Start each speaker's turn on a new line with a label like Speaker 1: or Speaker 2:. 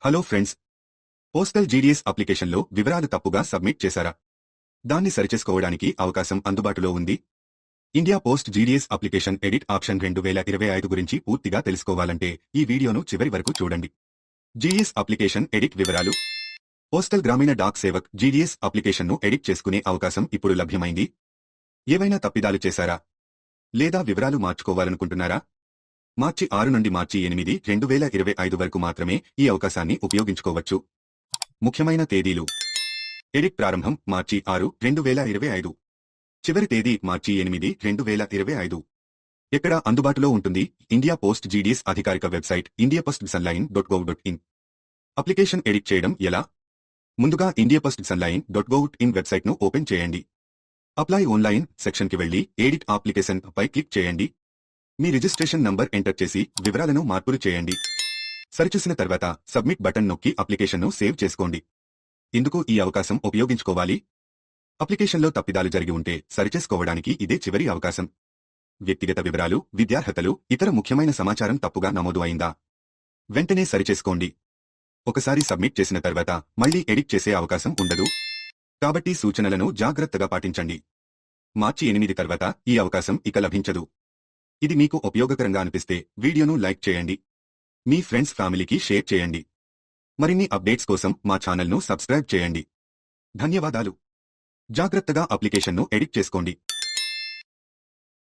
Speaker 1: Hello friends, postal GDS అప్లికేషన్లో వివరాలు తప్పుగా సబ్మిట్ చేశారా? దాన్ని సరిచేసుకోవడానికి అవకాశం అందుబాటులో ఉంది. India post GDS application edit option 2025 గురించి పూర్తిగా తెలుసుకోవాలంటే ఈ వీడియోను చివరి వరకు చూడండి. జీడీఎస్ అప్లికేషన్ ఎడిట్ వివరాలు. పోస్టల్ గ్రామీణ డాక్ సేవక్ జీడీఎస్ అప్లికేషన్ను ఎడిట్ చేసుకునే అవకాశం ఇప్పుడు లభ్యమైంది. ఏవైనా తప్పిదాలు చేశారా? లేదా వివరాలు మార్చుకోవాలనుకుంటున్నారా? మార్చి 6 నుండి మార్చి 8, 2025 వరకు మాత్రమే ఈ అవకాశాన్ని ఉపయోగించుకోవచ్చు. ముఖ్యమైన తేదీలు. ఎడిట్ ప్రారంభం మార్చి 6, 2025. చివరి తేదీ మార్చి 8, 2025. ఎక్కడ అందుబాటులో ఉంటుంది? ఇండియా పోస్ట్ జీడీఎస్ అధికారిక వెబ్సైట్ indiapostsonline.gov.in. అప్లికేషన్ ఎడిట్ చేయడం ఎలా? ముందుగా indiapostsonline.gov.in వెబ్సైట్ను ఓపెన్ చేయండి. అప్లై ఆన్లైన్ సెక్షన్కి వెళ్లి ఎడిట్ అప్లికేషన్ పై క్లిక్ చేయండి. మీ రిజిస్ట్రేషన్ నంబర్ ఎంటర్ చేసి వివరాలను మార్పులు చేయండి. సరిచూసిన తర్వాత సబ్మిట్ బటన్ నొక్కి అప్లికేషన్ను సేవ్ చేసుకోండి. ఎందుకు ఈ అవకాశం ఉపయోగించుకోవాలి? అప్లికేషన్లో తప్పిదాలు జరిగి ఉంటే సరిచేసుకోవడానికి ఇదే చివరి అవకాశం. వ్యక్తిగత వివరాలు, విద్యార్హతలు, ఇతర ముఖ్యమైన సమాచారం తప్పుగా నమోదు అయిందా? వెంటనే సరిచేసుకోండి. ఒకసారి సబ్మిట్ చేసిన తర్వాత మళ్లీ ఎడిట్ చేసే అవకాశం ఉండదు. కాబట్టి సూచనలను జాగ్రత్తగా పాటించండి. మార్చి 8 తర్వాత ఈ అవకాశం ఇక లభించదు. ఇది మీకు ఉపయోగకరంగా అనిపిస్తే వీడియోను లైక్ చేయండి. మీ ఫ్రెండ్స్ ఫ్యామిలీకి షేర్ చేయండి. మరిన్ని అప్డేట్స్ కోసం మా ఛానల్ను సబ్స్క్రైబ్ చేయండి. ధన్యవాదాలు. జాగ్రత్తగా అప్లికేషన్ను ఎడిట్ చేసుకోండి.